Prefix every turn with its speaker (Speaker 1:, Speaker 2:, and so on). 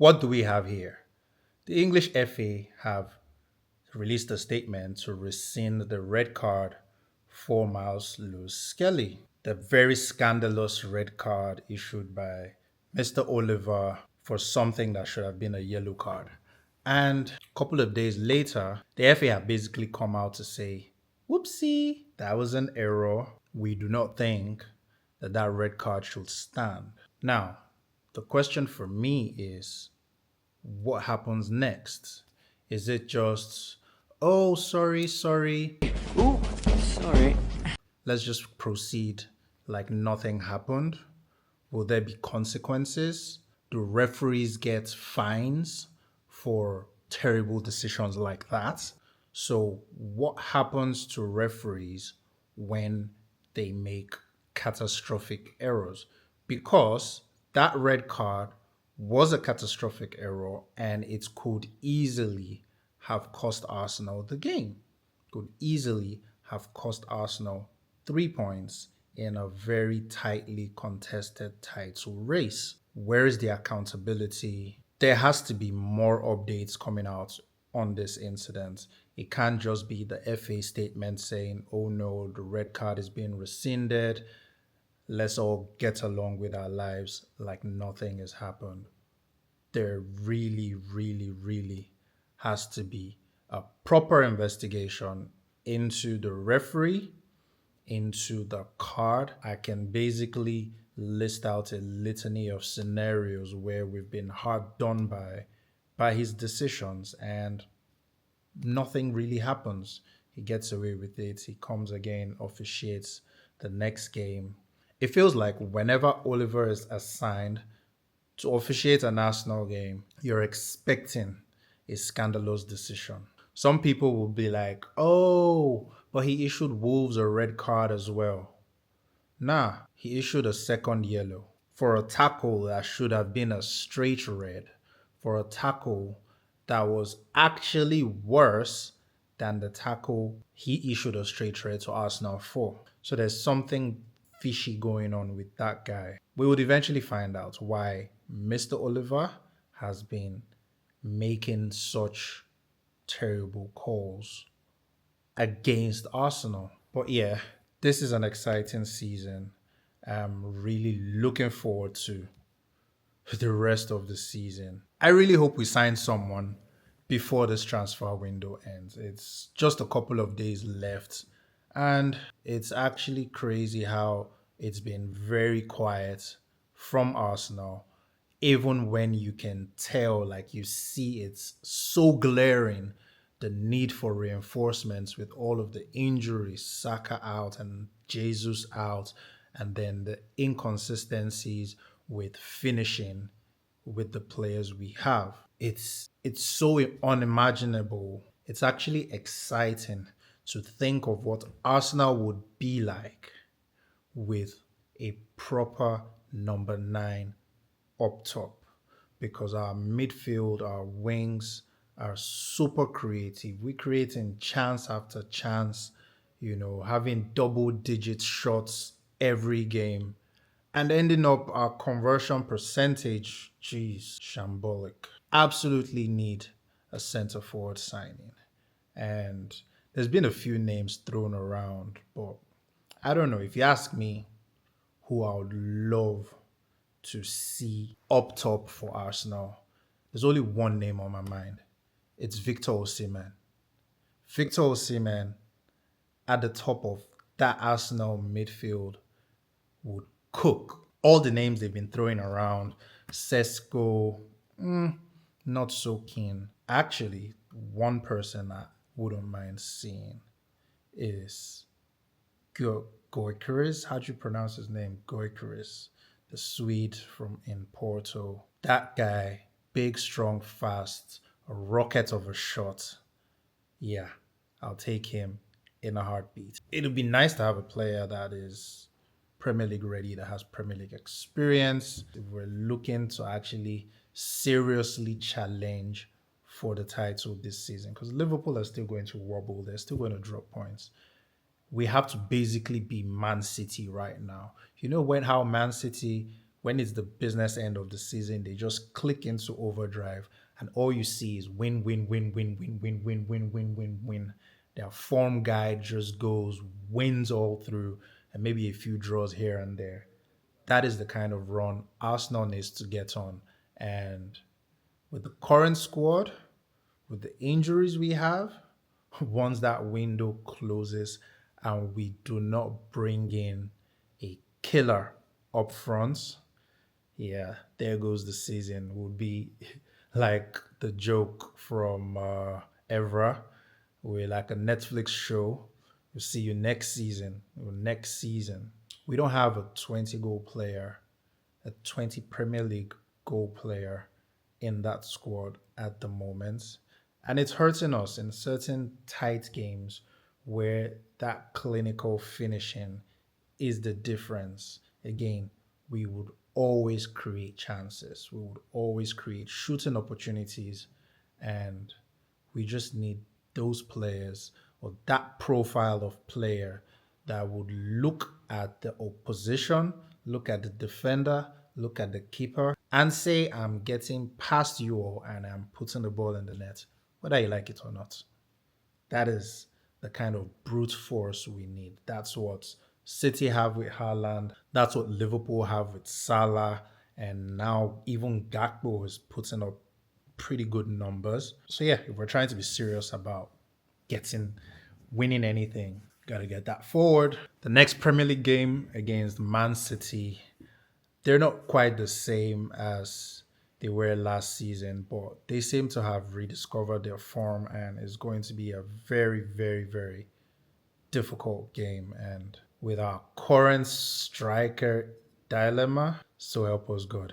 Speaker 1: what do we have here? The English FA have released a statement to rescind the red card for Miles Lewis-Skelly, the very scandalous red card issued by Mr. Oliver for something that should have been a yellow card. And a couple of days later, the FA have basically come out to say, whoopsie, that was an error. We do not think that that red card should stand. Now, the question for me is, what happens next? Is it just, oh, sorry,
Speaker 2: Ooh, sorry.
Speaker 1: let's just proceed like nothing happened? Will there be consequences? Do referees get fines for terrible decisions like that? So, what happens to referees when they make catastrophic errors? Because that red card was a catastrophic error and it could easily have cost Arsenal the game. Could easily have cost Arsenal 3 points in a very tightly contested title race. Where is the accountability? There has to be more updates coming out on this incident. It can't just be the FA statement saying, oh no, the red card is being rescinded. Let's all get along with our lives like nothing has happened. There really has to be a proper investigation into the referee, into the card. I can basically list out a litany of scenarios where we've been hard done by his decisions and nothing really happens. He gets away with it. He comes again, officiates the next game. It feels like whenever Oliver is assigned to officiate an Arsenal game, you're expecting a scandalous decision. Some people will be like, oh, but he issued Wolves a red card as well. Nah, he issued a second yellow for a tackle that should have been a straight red, for a tackle that was actually worse than the tackle he issued a straight red to Arsenal for. So there's something fishy going on with that guy. We would eventually find out why Mr. Oliver has been making such terrible calls against Arsenal. But yeah, this is an exciting season. I'm really looking forward to the rest of the season. I really hope we sign someone before this transfer window ends. It's just a couple of days left, and it's actually crazy how it's been very quiet from Arsenal, even when you can tell, like you see it's so glaring, the need for reinforcements with all of the injuries, Saka out and Jesus out, and then the inconsistencies with finishing with the players we have. It's so unimaginable. It's actually exciting to think of what Arsenal would be like with a proper number 9 up top, because our midfield, our wings are super creative. We're creating chance after chance, having double digit shots every game and ending up our conversion percentage, geez, shambolic. Absolutely need a center forward signing. And there's been a few names thrown around, but I don't know. If you ask me who I would love to see up top for Arsenal, there's only one name on my mind. It's Victor Osimhen. Victor Osimhen at the top of that Arsenal midfield would cook. All the names they've been throwing around, Sesko, not so keen. Actually, one person I wouldn't mind seeing is Goikarez. How do you pronounce his name? Goikarez, the Swede from in Porto. That guy, big, strong, fast, a rocket of a shot. Yeah, I'll take him in a heartbeat. It would be nice to have a player that is Premier League ready, that has Premier League experience. If we're looking to actually seriously challenge for the title this season, because Liverpool are still going to wobble, they're still going to drop points. We have to basically be Man City right now. You know how Man City when it's the business end of the season, they just click into overdrive and all you see is win, win, win, win, win, win, win, win, win, win, win. Their form guide just goes, wins all through, and maybe a few draws here and there. That is the kind of run Arsenal needs to get on. And with the current squad, with the injuries we have, once that window closes and we do not bring in a killer up front, yeah, there goes the season. Would be like the joke from Evra, where like a Netflix show. We'll see you next season. Next season. We don't have a 20 goal player, a 20 Premier League goal player in that squad at the moment. And it's hurting us in certain tight games where that clinical finishing is the difference. Again, we would always create chances, we would always create shooting opportunities, and we just need those players or that profile of player that would look at the opposition, look at the defender, look at the keeper, and say, I'm getting past you all and I'm putting the ball in the net, whether you like it or not. That is the kind of brute force we need. That's what City have with Haaland. That's what Liverpool have with Salah. And now even Gakpo is putting up pretty good numbers. So yeah, if we're trying to be serious about winning anything, gotta get that forward. The next Premier League game against Man City, they're not quite the same as they were last season, but they seem to have rediscovered their form and it's going to be a very, very, very difficult game. And with our current striker dilemma, so help us God.